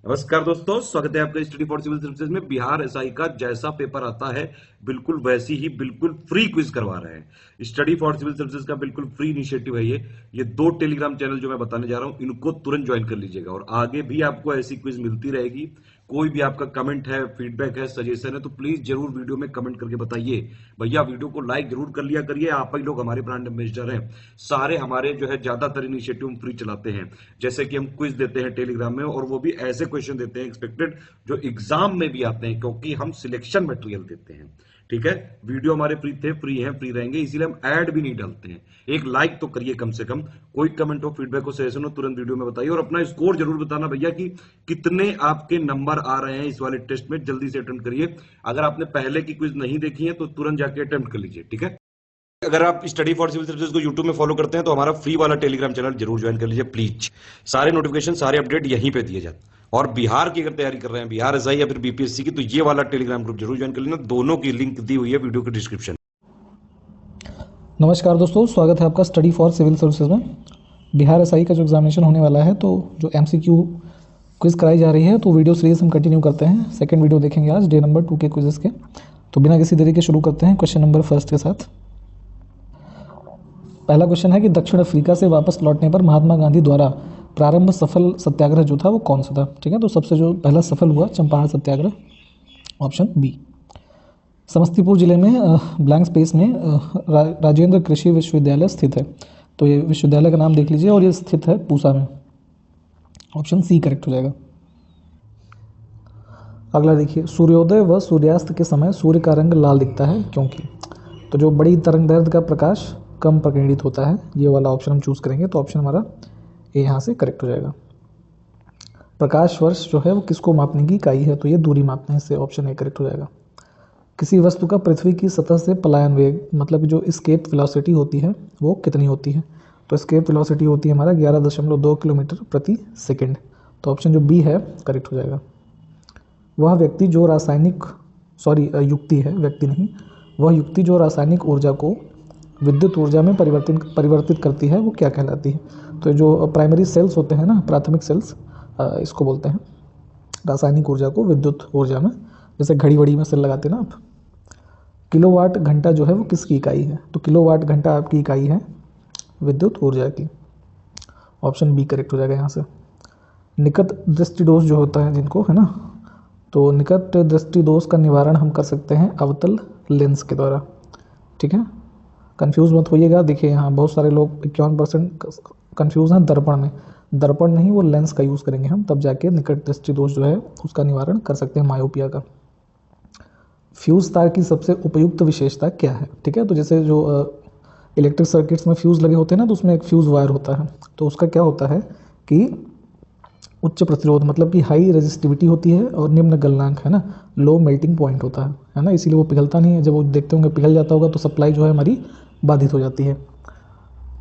नमस्कार दोस्तों, स्वागत है आपका स्टडी फॉर सिविल सर्विसेज में। बिहार एसआई का जैसा पेपर आता है बिल्कुल वैसी ही बिल्कुल फ्री क्विज करवा रहे हैं। स्टडी फॉर सिविल सर्विसेज का बिल्कुल फ्री इनिशिएटिव है ये दो टेलीग्राम चैनल जो मैं बताने जा रहा हूं इनको तुरंत ज्वाइन कर लीजिएगा और आगे भी आपको ऐसी क्विज मिलती रहेगी। कोई भी आपका कमेंट है, फीडबैक है, सजेशन है तो प्लीज जरूर वीडियो में कमेंट करके बताइए। भैया वीडियो को लाइक जरूर कर लिया करिए, आप ही लोग हमारे ब्रांड एम्बेसडर हैं। सारे हमारे जो है ज्यादातर इनिशिएटिव हम फ्री चलाते हैं, जैसे कि हम क्विज देते हैं टेलीग्राम में और वो भी ऐसे क्वेश्चन देते हैं एक्सपेक्टेड जो एग्जाम में भी आते हैं, क्योंकि हम सिलेक्शन मटेरियल देते हैं। ठीक है, वीडियो हमारे फ्री हैं, फ्री रहेंगे, इसीलिए हम ऐड भी नहीं डालते हैं। एक लाइक तो करिए कम से कम, कोई कमेंट हो, फीडबैक हो, सजेशन हो, तुरंत वीडियो में बताइए और अपना स्कोर जरूर बताना भैया कि कितने आपके नंबर आ रहे हैं इस वाले टेस्ट में। जल्दी से अटेम्प्ट करिए। अगर आपने पहले की क्विज नहीं देखी है तो तुरंत जाके अटेम्प्ट कर लीजिए। ठीक है, अगर आप स्टडी फॉर सिविल सर्विसेज को यूट्यूब में फॉलो करते हैं तो हमारा फ्री वाला टेलीग्राम चैनल जरूर ज्वाइन कर लीजिए प्लीज। सारे नोटिफिकेशन, सारे अपडेट यहीं पे दिए जाते हैं। और बिहार की अगर तैयारी कर रहे हैं, बिहार एसआई या फिर बीपीएससी की, तो ये वाला टेलीग्राम ग्रुप जरूर ज्वाइन कर लेना। दोनों की लिंक दी हुई है वीडियो के डिस्क्रिप्शन। नमस्कार दोस्तों, स्वागत है आपका स्टडी फॉर सिविल सर्विसेज में। बिहार एसआई का जो एग्जामिनेशन होने वाला है तो जो एमसीक्यू क्विज कराई जा रही है तो वीडियो सीरीज हम कंटिन्यू करते हैं। सेकंड वीडियो देखेंगे आज डे नंबर 2 के क्विजेस के। तो बिना किसी देरी के शुरू करते हैं क्वेश्चन नंबर फर्स्ट के साथ। पहला क्वेश्चन है कि दक्षिण अफ्रीका से वापस लौटने पर महात्मा गांधी द्वारा प्रारंभ सफल सत्याग्रह जो था वो कौन सा था। ठीक है, तो सबसे जो पहला सफल हुआ चंपारण सत्याग्रह, ऑप्शन बी। समस्तीपुर जिले में ब्लैंक स्पेस में राजेंद्र कृषि विश्वविद्यालय स्थित है। तो ये विश्वविद्यालय का नाम देख लीजिए और ये स्थित है पूसा में, ऑप्शन सी करेक्ट हो जाएगा। अगला देखिए, सूर्योदय व सूर्यास्त के समय सूर्य का रंग लाल दिखता है क्योंकि। तो जो बड़ी तरंग दैर्ध्य का प्रकाश कम प्रकीर्णित होता है, ये वाला ऑप्शन हम चूज करेंगे। तो ऑप्शन हमारा ए यहाँ से करेक्ट हो जाएगा। प्रकाश वर्ष जो है वो किसको मापने की इकाई है, तो ये दूरी मापने से ऑप्शन ए करेक्ट हो जाएगा। किसी वस्तु का पृथ्वी की सतह से पलायन वेग, मतलब जो एस्केप वेलोसिटी होती है वो कितनी होती है। तो एस्केप वेलोसिटी होती है हमारा 11.2 किलोमीटर प्रति सेकंड। तो ऑप्शन जो बी है करेक्ट हो जाएगा। वह व्यक्ति जो रासायनिक युक्ति है, व्यक्ति नहीं, वह युक्ति जो रासायनिक ऊर्जा को विद्युत ऊर्जा में परिवर्तित करती है वो क्या कहलाती है। तो जो प्राइमरी सेल्स होते हैं ना, प्राथमिक सेल्स, इसको बोलते हैं रासायनिक ऊर्जा को विद्युत ऊर्जा में, जैसे घड़ी वड़ी में सेल लगाते हैं ना आप। किलोवाट घंटा जो है वो किसकी इकाई है, तो किलोवाट घंटा आपकी इकाई है विद्युत ऊर्जा की। ऑप्शन बी करेक्ट हो जाएगा यहाँ से। निकट दृष्टि दोष जो होता है जिनको, है ना, तो निकट दृष्टि दोष का निवारण हम कर सकते हैं अवतल लेंस के द्वारा। ठीक है, कंफ्यूज मत होइएगा। देखिए यहाँ बहुत सारे लोग 51% कंफ्यूज हैं दर्पण में। दर्पण नहीं, वो लेंस का यूज़ करेंगे हम, तब जाके निकट दृष्टि दोष जो है उसका निवारण कर सकते हैं, मायोपिया का। फ्यूज़ तार की सबसे उपयुक्त विशेषता क्या है। ठीक है, तो जैसे जो इलेक्ट्रिक सर्किट्स में फ्यूज़ लगे होते हैं ना, तो उसमें एक फ्यूज़ वायर होता है, तो उसका क्या होता है कि उच्च प्रतिरोध, मतलब कि हाई रेजिस्टिविटी होती है, और निम्न गलनांक, है ना, लो मेल्टिंग पॉइंट होता है ना, इसीलिए वो पिघलता नहीं है। जब वो देखते होंगे पिघल जाता होगा तो सप्लाई जो है हमारी बाधित हो जाती है।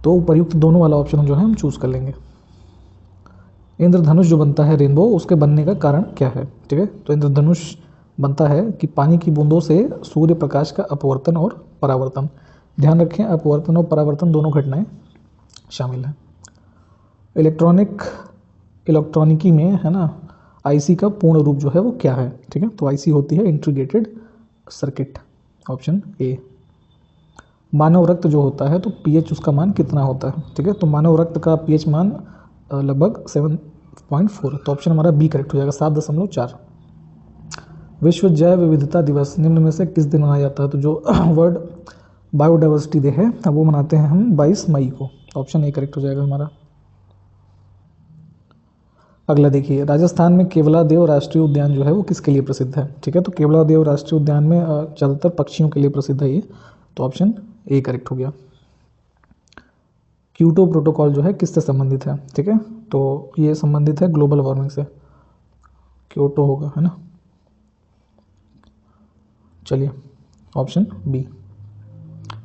तो उपयुक्त दोनों वाला ऑप्शन जो है हम चूज़ कर लेंगे। इंद्रधनुष जो बनता है रेनबो, उसके बनने का कारण क्या है। ठीक है, तो इंद्रधनुष बनता है कि पानी की बूंदों से सूर्य प्रकाश का अपवर्तन और परावर्तन। ध्यान रखें, अपवर्तन और परावर्तन दोनों घटनाएं शामिल हैं। इलेक्ट्रॉनिकी में, है ना, आईसी का पूर्ण रूप जो है वो क्या है। ठीक है, तो आईसी होती है इंटीग्रेटेड सर्किट, ऑप्शन ए। मानव रक्त जो होता है तो पीएच उसका मान कितना होता है। ठीक है, तो मानव रक्त का पीएच मान लगभग 7.4, तो ऑप्शन हमारा बी करेक्ट हो जाएगा, 7.4। विश्व जैव विविधता दिवस निम्न में से किस दिन मनाया जाता है। तो जो वर्ल्ड बायोडाइवर्सिटी डे है वो मनाते हैं हम 22 मई को। ऑप्शन ए करेक्ट हो जाएगा हमारा। अगला देखिए, राजस्थान में केवलादेव राष्ट्रीय उद्यान जो है वो किसके लिए प्रसिद्ध है। ठीक है, तो केवलादेव राष्ट्रीय उद्यान में ज़्यादातर पक्षियों के लिए प्रसिद्ध है ये, तो ऑप्शन ए करेक्ट हो गया। क्योटो प्रोटोकॉल जो है किससे संबंधित है। ठीक है, तो ये संबंधित है ग्लोबल वार्मिंग से, क्योटो होगा, है ना। चलिए, ऑप्शन बी।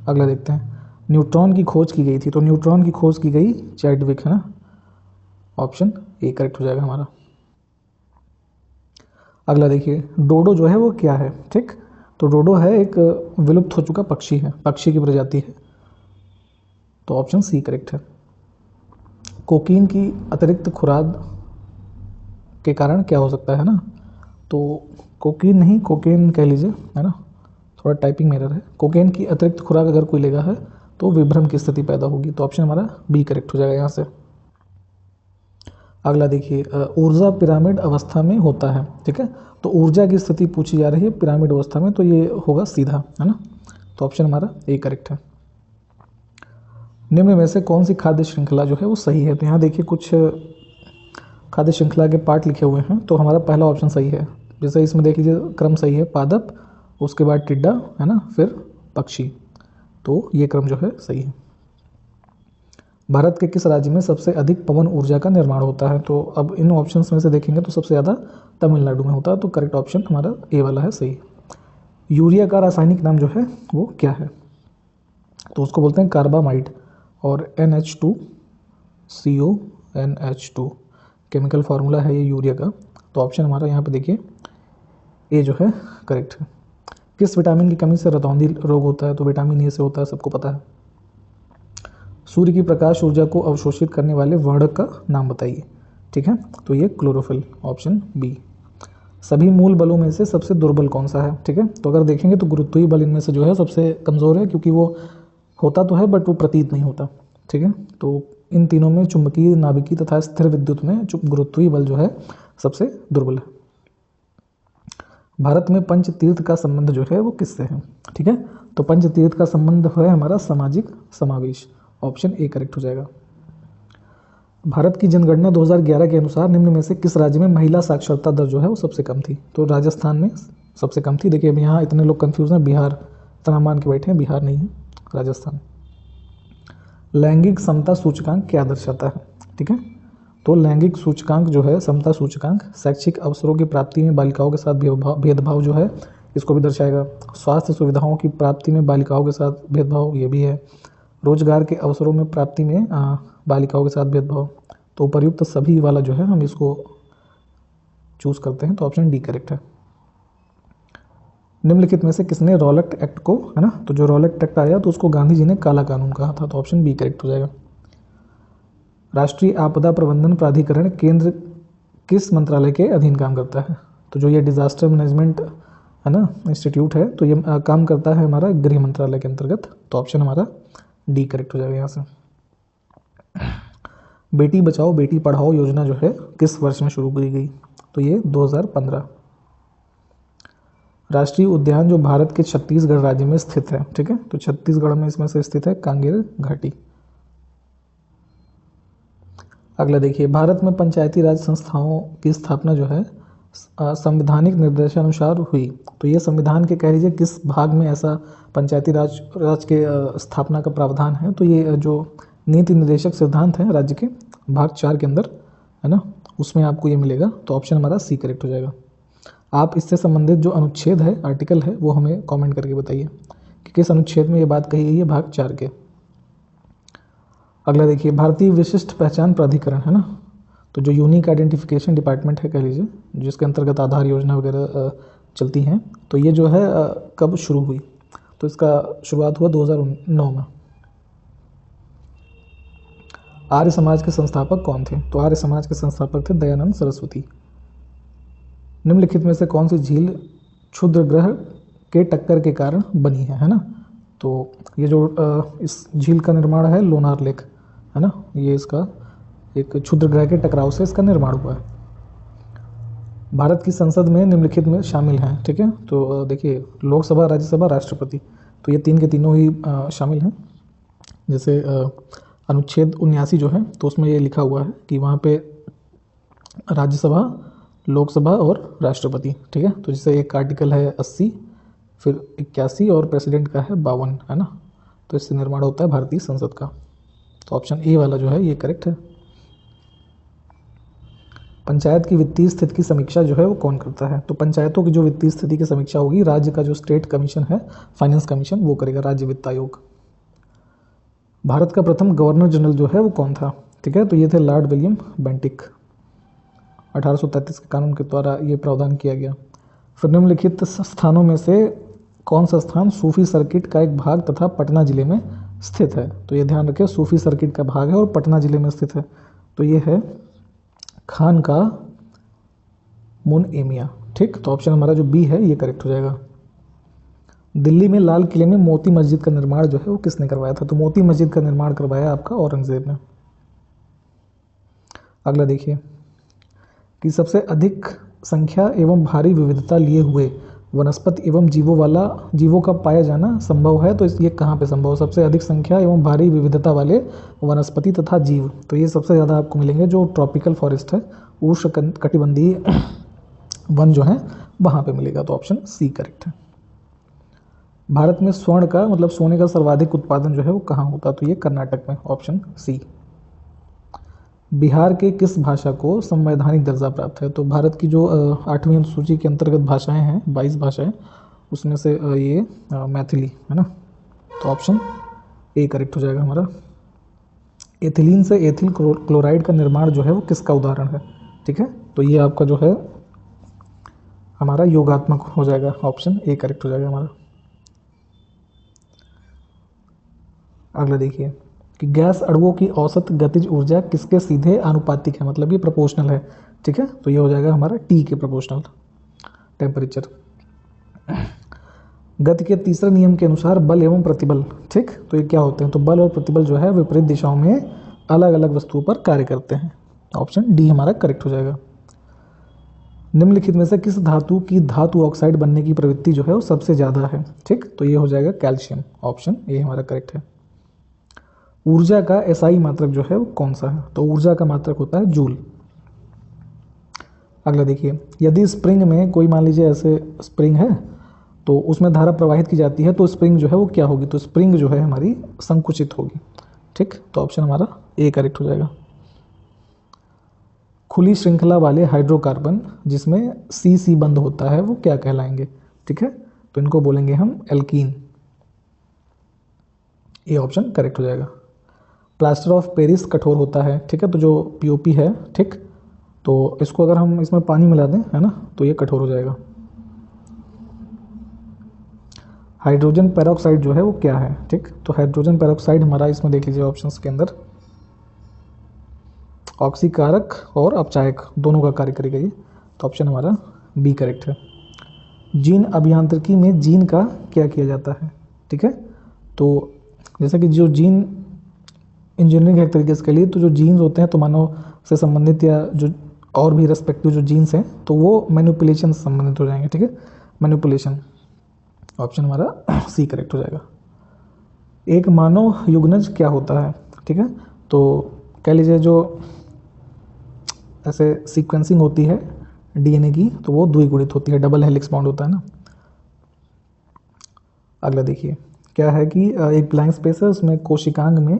अगला देखते हैं, न्यूट्रॉन की खोज की गई थी, तो न्यूट्रॉन की खोज की गई चैडविक, है ना, ऑप्शन ए करेक्ट हो जाएगा हमारा। अगला देखिए, डोडो जो है वो क्या है। ठीक, तो डोडो है एक विलुप्त हो चुका पक्षी है, पक्षी की प्रजाति है, तो ऑप्शन सी करेक्ट है। कोकीन की अतिरिक्त खुराक के कारण क्या हो सकता है ना, तो कोकीन नहीं, कोकेन कह लीजिए, है ना, थोड़ा टाइपिंग में एरर है। कोकेन की अतिरिक्त खुराक अगर कोई लेगा है तो विभ्रम की स्थिति पैदा होगी, तो ऑप्शन हमारा बी करेक्ट हो जाएगा यहाँ से। अगला देखिए, ऊर्जा पिरामिड अवस्था में होता है, ठीक है, तो ऊर्जा की स्थिति पूछी जा रही है पिरामिड अवस्था में, तो ये होगा सीधा, है ना, तो ऑप्शन हमारा ए करेक्ट है। निम्न में से कौन सी खाद्य श्रृंखला जो है वो सही है, तो यहाँ देखिए कुछ खाद्य श्रृंखला के पार्ट लिखे हुए हैं, तो हमारा पहला ऑप्शन सही है। जैसे इसमें देख लीजिए क्रम सही है, पादप, उसके बाद टिड्डा, है ना, फिर पक्षी, तो ये क्रम जो है सही है। भारत के किस राज्य में सबसे अधिक पवन ऊर्जा का निर्माण होता है, तो अब इन ऑप्शंस में से देखेंगे तो सबसे ज़्यादा तमिलनाडु में होता है, तो करेक्ट ऑप्शन हमारा ए वाला है सही। यूरिया का रासायनिक नाम जो है वो क्या है, तो उसको बोलते हैं कार्बामाइड, और NH2CO NH2 केमिकल फार्मूला है ये यूरिया का, तो ऑप्शन हमारा यहाँ पे देखिए ए जो है करेक्ट है। किस विटामिन की कमी से रतौंधी रोग होता है, तो विटामिन ए से होता है, सबको पता है। सूर्य की प्रकाश ऊर्जा को अवशोषित करने वाले वर्णक का नाम बताइए, ठीक है, तो ये क्लोरोफिल, ऑप्शन बी। सभी मूल बलों में से सबसे दुर्बल कौन सा है, ठीक है, तो अगर देखेंगे तो गुरुत्वीय बल इनमें से जो है सबसे कमज़ोर है, क्योंकि वो होता तो है बट वो प्रतीत नहीं होता, ठीक है, तो इन तीनों में चुंबकीय, नाभिकीय तथा स्थिर विद्युत में गुरुत्वीय बल जो है सबसे दुर्बल है। भारत में पंच तीर्थ का संबंध जो है वो किससे है, ठीक है, तो पंच तीर्थ का संबंध है हमारा सामाजिक समावेश, ऑप्शन ए करेक्ट हो जाएगा। भारत की जनगणना 2011 के अनुसार निम्न में से किस राज्य में महिला साक्षरता दर जो है वो सबसे कम थी, तो राजस्थान में सबसे कम थी। देखिए अब यहाँ इतने लोग कंफ्यूज हैं, बिहार इतना मान के बैठे हैं, बिहार नहीं है, राजस्थान। लैंगिक समता सूचकांक क्या दर्शाता है, ठीक है, तो लैंगिक सूचकांक जो है, समता सूचकांक, शैक्षिक अवसरों की प्राप्ति में बालिकाओं के साथ भेदभाव जो है इसको भी दर्शाएगा। स्वास्थ्य सुविधाओं की प्राप्ति में बालिकाओं के साथ भेदभाव, ये भी है। रोजगार के अवसरों में प्राप्ति में बालिकाओं के साथ भेदभाव, तो उपर्युक्त सभी वाला जो है हम इसको चूज करते हैं, तो ऑप्शन डी करेक्ट है। निम्नलिखित में से किसने रॉलेट एक्ट को, है ना, तो जो रॉलेट एक्ट आया तो उसको गांधी जी ने काला कानून कहा था, तो ऑप्शन बी करेक्ट हो जाएगा। राष्ट्रीय आपदा प्रबंधन प्राधिकरण केंद्र किस मंत्रालय के अधीन काम करता है, तो जो ये डिजास्टर मैनेजमेंट है ना इंस्टीट्यूट है, तो ये काम करता है हमारा गृह मंत्रालय के अंतर्गत, तो ऑप्शन हमारा डी करेक्ट हो जाएगा यहाँ से। बेटी बचाओ बेटी पढ़ाओ योजना जो है किस वर्ष में शुरू की गई, तो ये 2015। राष्ट्रीय उद्यान जो भारत के छत्तीसगढ़ राज्य में स्थित है, ठीक है, तो छत्तीसगढ़ में इसमें से स्थित है कांगेर घाटी। अगला देखिए, भारत में पंचायती राज संस्थाओं की स्थापना जो है संवैधानिक निर्देशानुसार हुई, तो ये संविधान के कह लीजिए किस भाग में ऐसा पंचायती राज के स्थापना का प्रावधान है, तो ये जो नीति निर्देशक सिद्धांत हैं राज्य के भाग 4 के अंदर, है ना, उसमें आपको ये मिलेगा, तो ऑप्शन हमारा सी करेक्ट हो जाएगा। आप इससे संबंधित जो अनुच्छेद है, आर्टिकल है, वो हमें कमेंट करके बताइए कि किस अनुच्छेद में ये बात कही गई है भाग 4 के। अगला देखिए, भारतीय विशिष्ट पहचान प्राधिकरण, है ना, तो जो यूनिक आइडेंटिफिकेशन डिपार्टमेंट है कह लीजिए, जिसके अंतर्गत आधार योजना वगैरह चलती हैं, तो ये जो है कब शुरू हुई, तो इसका शुरुआत हुआ 2009 में। आर्य समाज के संस्थापक कौन थे, तो आर्य समाज के संस्थापक थे दयानंद सरस्वती। निम्नलिखित में से कौन सी झील क्षुद्र ग्रह के टक्कर के कारण बनी है ना, तो ये जो इस झील का निर्माण है लोनार लेक, है ना, ये इसका एक क्षुद्र ग्रह के टकराव से इसका निर्माण हुआ है। भारत की संसद में निम्नलिखित में शामिल हैं, ठीक है, तो देखिए लोकसभा, राज्यसभा, राष्ट्रपति, तो ये तीन के तीनों ही शामिल हैं। जैसे अनुच्छेद 79 जो है, तो उसमें ये लिखा हुआ है कि वहाँ पे राज्यसभा, लोकसभा और राष्ट्रपति, ठीक है, तो जैसे एक आर्टिकल है 80, फिर 81 और प्रेसिडेंट का है 52, है ना, तो इससे निर्माण होता है भारतीय संसद का, तो ऑप्शन ए वाला जो है ये करेक्ट है। पंचायत की वित्तीय स्थिति की समीक्षा जो है वो कौन करता है, तो पंचायतों की जो वित्तीय स्थिति की समीक्षा होगी, राज्य का जो स्टेट कमीशन है, फाइनेंस कमीशन, वो करेगा, राज्य वित्त आयोग। भारत का प्रथम गवर्नर जनरल जो है वो कौन था, ठीक है, तो ये थे लॉर्ड विलियम बेंटिक। 1833 के कानून के द्वारा ये प्रावधान किया गया। फिर निम्नलिखित स्थानों में से कौन सा स्थान सूफी सर्किट का एक भाग तथा पटना जिले में स्थित है, तो ये ध्यान रखें, सूफी सर्किट का भाग है और पटना जिले में स्थित है, तो ये है खानका मुन एमिया। ठीक, तो ऑप्शन हमारा जो बी है ये करेक्ट हो जाएगा। दिल्ली में लाल किले में मोती मस्जिद का निर्माण जो है वो किसने करवाया था? तो मोती मस्जिद का निर्माण करवाया आपका औरंगजेब ने। अगला देखिए कि सबसे अधिक संख्या एवं भारी विविधता लिए हुए वनस्पति एवं जीवों का पाया जाना संभव है, तो ये कहाँ पे संभव है? सबसे अधिक संख्या एवं भारी विविधता वाले वनस्पति तथा जीव, तो ये सबसे ज़्यादा आपको मिलेंगे जो ट्रॉपिकल फॉरेस्ट है, उष्णकटिबंधीय वन जो है वहाँ पे मिलेगा, तो ऑप्शन सी करेक्ट है। भारत में स्वर्ण का मतलब सोने का सर्वाधिक उत्पादन जो है वो कहाँ होता है? तो ये कर्नाटक में, ऑप्शन सी। बिहार के किस भाषा को संवैधानिक दर्जा प्राप्त है? तो भारत की जो 8वीं अनुसूची के अंतर्गत भाषाएं हैं, 22 भाषाएं, उसमें से ये मैथिली है ना, तो ऑप्शन ए करेक्ट हो जाएगा हमारा। एथिलीन से एथिल क्लोराइड का निर्माण जो है वो किसका उदाहरण है? ठीक है, तो ये आपका जो है हमारा योगात्मक हो जाएगा, ऑप्शन ए करेक्ट हो जाएगा हमारा। अगला देखिए कि गैस अणुओं की औसत गतिज ऊर्जा किसके सीधे आनुपातिक है? मतलब ये प्रोपोर्शनल है। ठीक है, तो ये हो जाएगा हमारा टी के प्रोपोर्शनल टेम्परेचर। गति के तीसरे नियम के अनुसार बल एवं प्रतिबल, ठीक, तो ये क्या होते हैं? तो बल और प्रतिबल जो है विपरीत दिशाओं में अलग अलग वस्तुओं पर कार्य करते हैं, ऑप्शन डी हमारा करेक्ट हो जाएगा। निम्नलिखित में से किस धातु की धातु ऑक्साइड बनने की प्रवृत्ति जो है वो सबसे ज़्यादा है? ठीक, तो ये हो जाएगा कैल्शियम, ऑप्शन ए हमारा करेक्ट है। ऊर्जा का एसआई मात्रक जो है वो कौन सा है? तो ऊर्जा का मात्रक होता है जूल। अगला देखिए, यदि स्प्रिंग में कोई मान लीजिए ऐसे स्प्रिंग है तो उसमें धारा प्रवाहित की जाती है, तो स्प्रिंग जो है वो क्या होगी? तो स्प्रिंग जो है हमारी संकुचित होगी। ठीक, तो ऑप्शन हमारा ए करेक्ट हो जाएगा। खुली श्रृंखला वाले हाइड्रोकार्बन जिसमें सी बंद होता है वो क्या कहलाएंगे? ठीक है, तो इनको बोलेंगे हम एल्कीन, ये ऑप्शन करेक्ट हो जाएगा। प्लास्टर ऑफ पेरिस कठोर होता है, ठीक है, तो जो पीओपी है, ठीक, तो इसको अगर हम इसमें पानी मिला दें, है ना, तो ये कठोर हो जाएगा। हाइड्रोजन पेरोक्साइड जो है वो क्या है? ठीक, तो हाइड्रोजन पेरोक्साइड हमारा इसमें देख लीजिए ऑप्शंस के अंदर ऑक्सीकारक और अपचायक दोनों का कार्य करेगा ये, तो ऑप्शन हमारा बी करेक्ट है। जीन अभियांत्रिकी में जीन का क्या किया जाता है? ठीक है, तो जैसा कि जो जीन इंजीनियरिंग है एक तरीके से के लिए, तो जो जीन्स होते हैं तो मानव से संबंधित या जो और भी रेस्पेक्टिव जो जीन्स हैं तो वो मैनिपुलेशन से संबंधित हो जाएंगे। ठीक है, मैनिपुलेशन, ऑप्शन हमारा सी करेक्ट हो जाएगा। एक मानव युग्नज क्या होता है? ठीक है, तो कह लीजिए जो ऐसे सीक्वेंसिंग होती है डीएनए की तो वो द्विगुणित होती है, डबल हेलिक्स बॉन्ड होता है ना। अगला देखिए, क्या है कि एक ब्लैंक स्पेस है, उसमें कोशिकांग में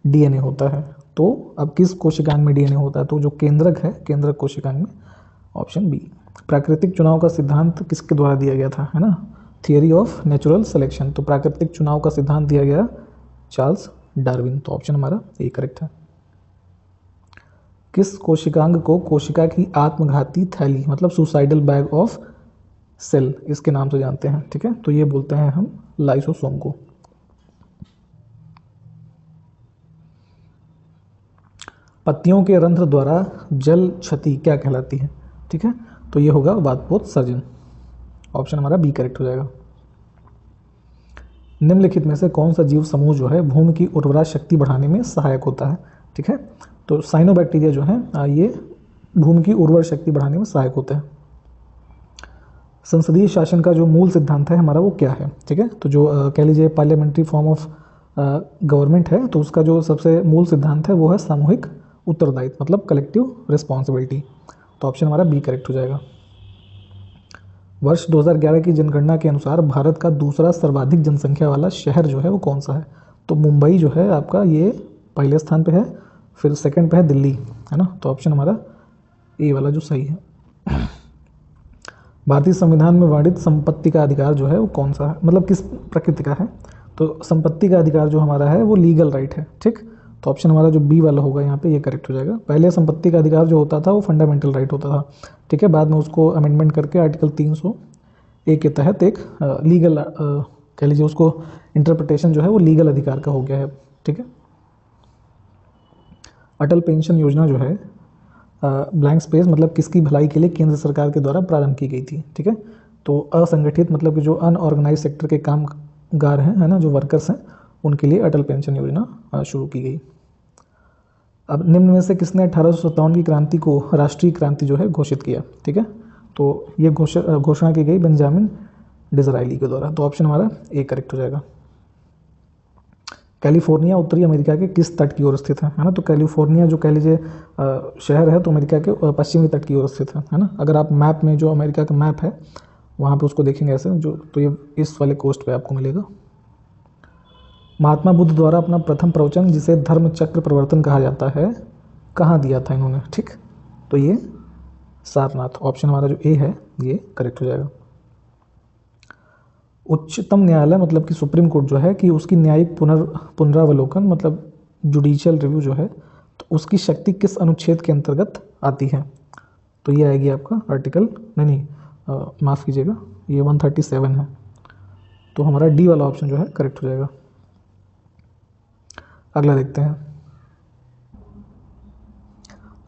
डीएनए होता है, तो अब किस कोशिकांग में डीएनए होता है? तो जो केंद्रक है, केंद्रक कोशिकांग में, ऑप्शन बी। प्राकृतिक चुनाव का सिद्धांत किसके द्वारा दिया गया था? है ना, थियरी ऑफ नेचुरल सिलेक्शन, तो प्राकृतिक चुनाव का सिद्धांत दिया गया चार्ल्स डार्विन, तो ऑप्शन हमारा ए करेक्ट है। किस कोशिकांग को कोशिका की आत्मघाती थैली मतलब सुसाइडल बैग ऑफ सेल इसके नाम से जानते हैं? ठीक है, तो ये बोलते हैं हम लाइसोसोम को। पत्तियों के रंध्र द्वारा जल क्षति क्या कहलाती है? ठीक है, तो ये होगा वातपोत्सर्जन, ऑप्शन हमारा बी करेक्ट हो जाएगा। निम्नलिखित में से कौन सा जीव समूह जो है भूमि की उर्वरा शक्ति बढ़ाने में सहायक होता है? ठीक है, तो साइनोबैक्टीरिया जो है ये भूमि की उर्वर शक्ति बढ़ाने में सहायक होते हैं। संसदीय शासन का जो मूल सिद्धांत है हमारा वो क्या है? ठीक है, तो जो कह लीजिए पार्लियामेंट्री फॉर्म ऑफ गवर्नमेंट है, तो उसका जो सबसे मूल सिद्धांत है वो है सामूहिक उत्तरदायित्व मतलब कलेक्टिव रिस्पॉन्सिबिलिटी, तो ऑप्शन हमारा बी करेक्ट हो जाएगा। वर्ष 2011 की जनगणना के अनुसार भारत का दूसरा सर्वाधिक जनसंख्या वाला शहर जो है वो कौन सा है? तो मुंबई जो है आपका ये पहले स्थान पे है, फिर सेकंड पे है दिल्ली, है ना, तो ऑप्शन हमारा ए वाला जो सही है। भारतीय संविधान में वर्णित संपत्ति का अधिकार जो है वो कौन सा है, मतलब किस प्रकृति का है? तो संपत्ति का अधिकार जो हमारा है वो लीगल राइट है। ठीक, तो ऑप्शन हमारा जो बी वाला होगा यहाँ पे ये करेक्ट हो जाएगा। पहले संपत्ति का अधिकार जो होता था वो फंडामेंटल राइट होता था, ठीक है, बाद में उसको अमेंडमेंट करके आर्टिकल 301 के तहत एक लीगल कह लीजिए उसको इंटरप्रिटेशन जो है वो लीगल अधिकार का हो गया है। ठीक है, अटल पेंशन योजना जो है ब्लैंक स्पेस मतलब किसकी भलाई के लिए केंद्र सरकार के द्वारा प्रारंभ की गई थी, ठीक है। तो असंगठित मतलब कि जो अनऑर्गेनाइज सेक्टर के कामगार हैं, है ना, जो वर्कर्स हैं, उनके लिए अटल पेंशन योजना शुरू की गई। अब निम्न में से किसने 1857 की क्रांति को राष्ट्रीय क्रांति जो है घोषित किया, ठीक है। तो ये घोषणा की गई बेंजामिन डिज़राइली के द्वारा। तो ऑप्शन हमारा ए करेक्ट हो जाएगा। कैलिफोर्निया उत्तरी अमेरिका के किस तट की ओर स्थित है ना। तो कैलिफोर्निया जो कह लीजिए शहर है, तो अमेरिका के पश्चिमी तट की ओर स्थित है ना। अगर आप मैप में जो अमेरिका का मैप है वहाँ पे उसको देखेंगे ऐसे जो, तो ये इस वाले कोस्ट पे आपको मिलेगा। महात्मा बुद्ध द्वारा अपना प्रथम प्रवचन, जिसे धर्म चक्र प्रवर्तन कहा जाता है, कहाँ दिया था इन्होंने, ठीक। तो ये सारनाथ, ऑप्शन हमारा जो ए है ये करेक्ट हो जाएगा। उच्चतम न्यायालय मतलब कि सुप्रीम कोर्ट जो है कि उसकी न्यायिक पुनरावलोकन मतलब जुडिशियल रिव्यू जो है, तो उसकी शक्ति किस अनुच्छेद के अंतर्गत आती है। तो ये आएगी आपका आर्टिकल माफ़ कीजिएगा, ये 137 है। तो हमारा डी वाला ऑप्शन जो है करेक्ट हो जाएगा। अगला देखते हैं।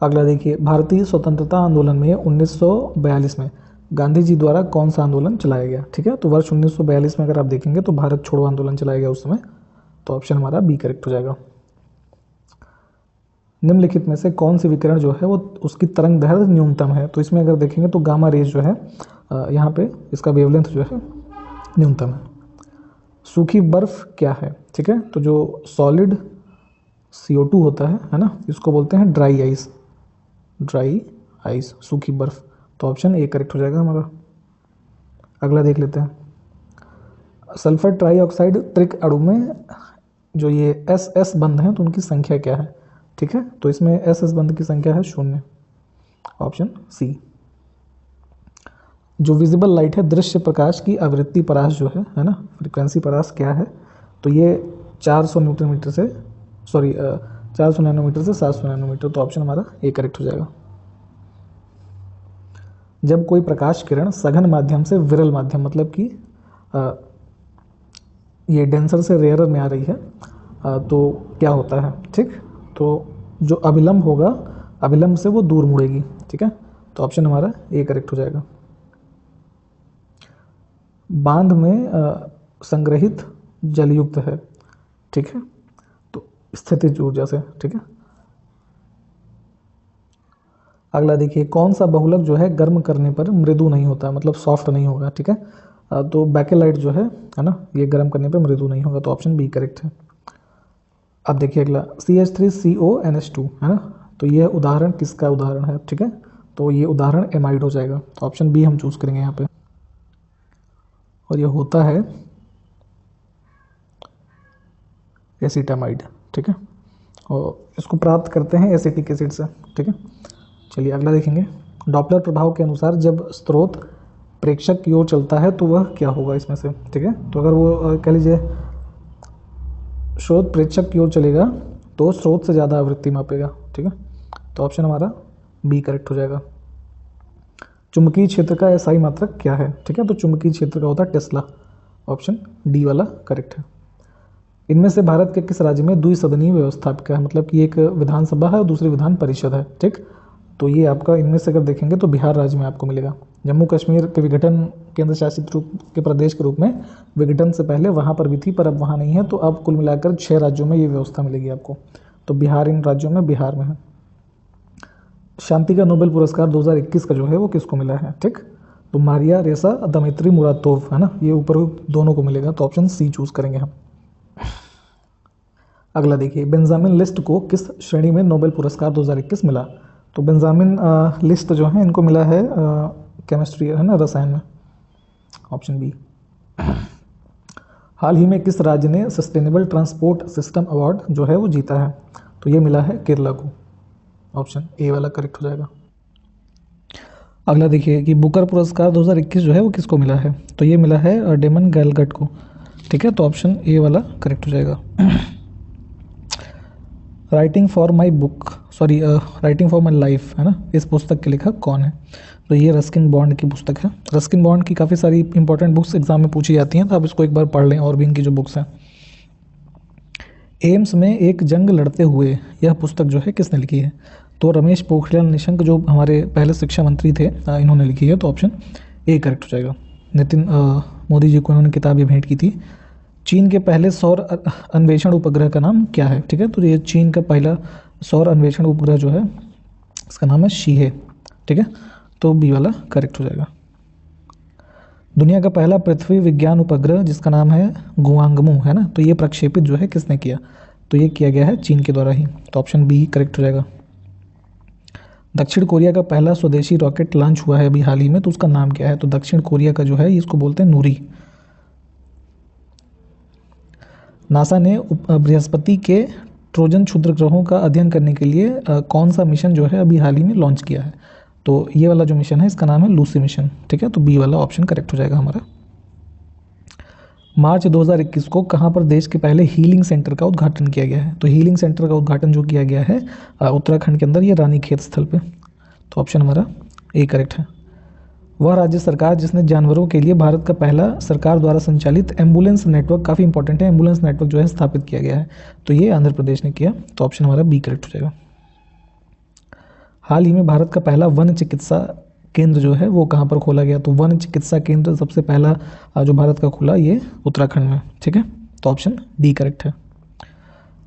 अगला देखिए, भारतीय स्वतंत्रता आंदोलन में 1942 में गांधी जी द्वारा कौन सा आंदोलन चलाया गया, ठीक है। तो वर्ष 1942 में अगर आप देखेंगे तो भारत छोड़ो आंदोलन चलाया गया उस समय। तो ऑप्शन हमारा बी करेक्ट हो जाएगा। निम्नलिखित में से कौन सी विकिरण जो है वो उसकी तरंग दैर्घ्य न्यूनतम है। तो इसमें अगर देखेंगे तो गामा रेज जो है यहाँ पे इसका वेवलेंथ जो है न्यूनतम है। सूखी बर्फ क्या है, ठीक है। तो जो सॉलिड CO2 होता है ना, इसको बोलते हैं ड्राई आइस, ड्राई आइस, सूखी बर्फ। तो ऑप्शन ए करेक्ट हो जाएगा हमारा। अगला देख लेते हैं। सल्फर ट्राईऑक्साइड त्रिक अणु में जो ये SS बंध हैं तो उनकी संख्या क्या है, ठीक है। तो इसमें SS बंध की संख्या है 0, ऑप्शन सी। जो विजिबल लाइट है, दृश्य प्रकाश की आवृत्ति परास जो है ना, फ्रीक्वेंसी परास क्या है। तो ये 400 नैनोमीटर से 700 नैनोमीटर। तो ऑप्शन हमारा ए करेक्ट हो जाएगा। जब कोई प्रकाश किरण सघन माध्यम से विरल माध्यम मतलब कि ये डेंसर से रेयरर में आ रही है तो क्या होता है, ठीक। तो जो अभिलंब होगा, अभिलंब से वो दूर मुड़ेगी, ठीक है। तो ऑप्शन हमारा ए करेक्ट हो जाएगा। बांध में संग्रहित जलयुक्त है, ठीक है। तो स्थितिज ऊर्जा से, ठीक है। अगला देखिए, कौन सा बहुलक जो है गर्म करने पर मृदु नहीं होता, मतलब सॉफ्ट नहीं होगा, ठीक है। तो बैकेलाइट जो है ना, ये गर्म करने पर मृदु नहीं होगा। तो ऑप्शन बी करेक्ट है। अब देखिए अगला, CH3CONH2 है ना। तो यह उदाहरण किसका उदाहरण है, ठीक है। तो ये उदाहरण एमाइड हो जाएगा। तो ऑप्शन बी हम चूज करेंगे यहाँ पे, और ये होता है एसिटामाइड, ठीक है। और इसको प्राप्त करते हैं एसिटिक एसिड से, ठीक है। चलिए अगला देखेंगे। डॉपलर प्रभाव के अनुसार जब स्रोत प्रेक्षक की ओर चलता है तो वह क्या होगा इसमें से, ठीक है। तो अगर वो कह लीजिए स्रोत प्रेक्षक की ओर चलेगा तो स्रोत से ज़्यादा आवृत्ति मापेगा, ठीक है। तो ऑप्शन हमारा बी करेक्ट हो जाएगा। चुंबकीय क्षेत्र का एसआई मात्रक क्या है, ठीक है। तो चुंबकीय क्षेत्र का होता है टेस्ला, ऑप्शन डी वाला करेक्ट है। इनमें से भारत के किस राज्य में द्विसदनीय व्यवस्था का है, मतलब कि एक विधानसभा है और दूसरी विधान परिषद है, ठीक। तो ये आपका इनमें से अगर देखेंगे तो बिहार राज्य में आपको मिलेगा। जम्मू कश्मीर के विघटन केंद्र शासित रूप के प्रदेश के रूप में विघटन से पहले वहाँ पर भी थी, पर अब वहाँ नहीं है। तो अब कुल मिलाकर 6 राज्यों में ये व्यवस्था मिलेगी आपको। तो बिहार इन राज्यों में बिहार में है। शांति का नोबेल पुरस्कार 2021 का जो है वो किसको मिला है, ठीक। तो मारिया रेसा दमित्री मुरातोव है ना, ये ऊपर दोनों को मिलेगा। तो ऑप्शन सी चूज करेंगे हम। अगला देखिए, बेंजामिन लिस्ट को किस श्रेणी में नोबेल पुरस्कार 2021 मिला। तो बेंजामिन लिस्ट जो है इनको मिला है केमिस्ट्री है ना, रसायन में, ऑप्शन बी। हाल ही में किस राज्य ने सस्टेनेबल ट्रांसपोर्ट सिस्टम अवार्ड जो है वो जीता है। तो ये मिला है केरला को, ऑप्शन ए वाला करेक्ट हो जाएगा। अगला देखिए कि बुकर पुरस्कार 2021 जो है वो किसको मिला है। तो ये मिला है डेमन गैलगट को, ठीक है। तो ऑप्शन ए वाला करेक्ट हो जाएगा। राइटिंग फॉर माई लाइफ है ना, इस पुस्तक के लेखक कौन है। तो ये रस्किन बॉन्ड की पुस्तक है। रस्किन बॉन्ड की काफ़ी सारी इंपॉर्टेंट बुक्स एग्जाम में पूछी जाती हैं, तो आप इसको एक बार पढ़ लें, और भी इनकी जो बुक्स हैं। एम्स में एक जंग लड़ते हुए, यह पुस्तक जो है किसने लिखी है। तो रमेश पोखरियाल निशंक जो हमारे पहले शिक्षा मंत्री थे, इन्होंने लिखी है, तो ऑप्शन ए करेक्ट हो जाएगा। नितिन मोदी जी को इन्होंने किताब ये भेंट की थी। चीन के पहले सौर अन्वेषण उपग्रह का नाम क्या है? ठीक है, तो ये चीन का पहला सौर अन्वेषण उपग्रह जो है इसका नाम है शीहे। ठीक है, तो बी वाला करेक्ट हो जाएगा। दुनिया का पहला पृथ्वी विज्ञान उपग्रह जिसका नाम है गुआंगमू है ना, तो ये प्रक्षेपित जो है किसने किया? तो ये किया गया है चीन के द्वारा ही, तो ऑप्शन बी करेक्ट हो जाएगा। दक्षिण कोरिया का पहला स्वदेशी रॉकेट लॉन्च हुआ है अभी हाल ही में, तो उसका नाम क्या है? तो दक्षिण कोरिया का जो है इसको बोलते हैं नूरी। नासा ने बृहस्पति के ट्रोजन क्षुद्र ग्रहों का अध्ययन करने के लिए कौन सा मिशन जो है अभी हाल ही में लॉन्च किया है? तो ये वाला जो मिशन है इसका नाम है लूसी मिशन। ठीक है, तो बी वाला ऑप्शन करेक्ट हो जाएगा हमारा। मार्च 2021 को कहाँ पर देश के पहले हीलिंग सेंटर का उद्घाटन किया गया है? तो हीलिंग सेंटर का उद्घाटन जो किया गया है उत्तराखंड के अंदर, ये रानीखेत स्थल पे, तो ऑप्शन हमारा ए करेक्ट है। वह राज्य सरकार जिसने जानवरों के लिए भारत का पहला सरकार द्वारा संचालित एम्बुलेंस नेटवर्क, काफ़ी इंपॉर्टेंट है, एम्बुलेंस नेटवर्क जो है स्थापित किया गया है, तो ये आंध्र प्रदेश ने किया, तो ऑप्शन हमारा बी करेक्ट हो जाएगा। हाल ही में भारत का पहला वन चिकित्सा केंद्र जो है वो कहाँ पर खोला गया? तो वन चिकित्सा केंद्र सबसे पहला जो भारत का खुला ये उत्तराखंड में। ठीक है, तो ऑप्शन डी करेक्ट है।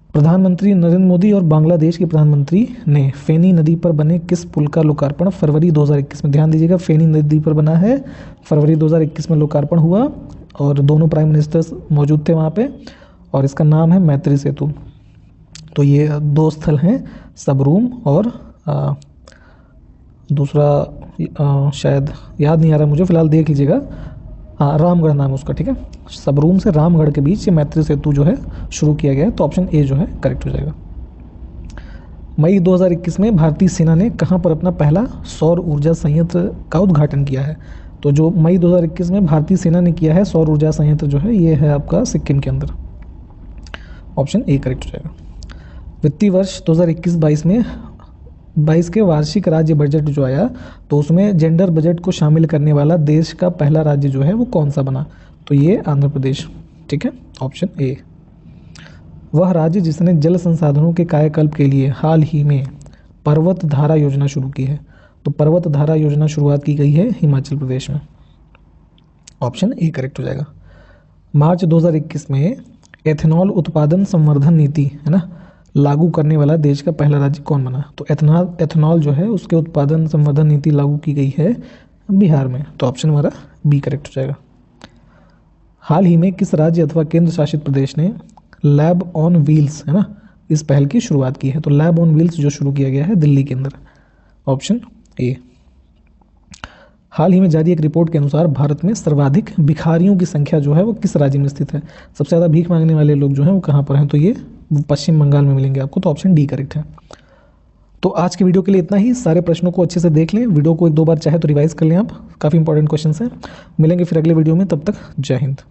प्रधानमंत्री नरेंद्र मोदी और बांग्लादेश के प्रधानमंत्री ने फेनी नदी पर बने किस पुल का लोकार्पण फरवरी 2021 में? ध्यान दीजिएगा, फेनी नदी पर बना है, फरवरी 2021 में लोकार्पण हुआ और दोनों प्राइम मिनिस्टर्स मौजूद थे वहाँ पे, और इसका नाम है मैत्री सेतु। तो ये दो स्थल हैं, सबरूम और दूसरा शायद याद नहीं आ रहा मुझे, फिलहाल देख लीजिएगा। हाँ, रामगढ़ नाम है उसका। ठीक है, सबरूम से रामगढ़ के बीच ये मैत्री सेतु जो है शुरू किया गया है, तो ऑप्शन ए जो है करेक्ट हो जाएगा। मई 2021 में भारतीय सेना ने कहाँ पर अपना पहला सौर ऊर्जा संयंत्र का उद्घाटन किया है? तो जो मई 2021 में भारतीय सेना ने किया है सौर ऊर्जा संयंत्र जो है ये है आपका सिक्किम के अंदर, ऑप्शन ए करेक्ट हो जाएगा। वित्तीय वर्ष 2021-22 में 22 के वार्षिक राज्य बजट जो आया, तो उसमें जेंडर बजट को शामिल करने वाला देश का पहला राज्य जो है वो कौन सा बना? तो ये आंध्र प्रदेश। ठीक है, ऑप्शन ए। वह राज्य जिसने जल संसाधनों के कायाकल्प के लिए हाल ही में पर्वत धारा योजना शुरू की है? तो पर्वत धारा योजना शुरुआत की गई है हिमाचल प्रदेश में, ऑप्शन ए करेक्ट हो जाएगा। मार्च 2021 में एथेनॉल उत्पादन संवर्धन नीति है ना लागू करने वाला देश का पहला राज्य कौन बना? तो एथेनॉल जो है उसके उत्पादन संवर्धन नीति लागू की गई है बिहार में, तो ऑप्शन हमारा बी करेक्ट हो जाएगा। हाल ही में किस राज्य अथवा केंद्र शासित प्रदेश ने लैब ऑन व्हील्स है ना इस पहल की शुरुआत की है? तो लैब ऑन व्हील्स जो शुरू किया गया है दिल्ली के अंदर, ऑप्शन ए। हाल ही में जारी एक रिपोर्ट के अनुसार भारत में सर्वाधिक भिखारियों की संख्या जो है वो किस राज्य में स्थित है? सबसे ज़्यादा भीख मांगने वाले लोग जो हैं वो कहाँ पर हैं? तो ये पश्चिम बंगाल में मिलेंगे आपको, तो ऑप्शन डी करेक्ट है। तो आज के वीडियो के लिए इतना ही। सारे प्रश्नों को अच्छे से देख लें, वीडियो को एक दो बार चाहे तो रिवाइज कर लें आप, काफ़ी इंपॉर्टेंट क्वेश्चन हैं। मिलेंगे फिर अगले वीडियो में, तब तक जय हिंद।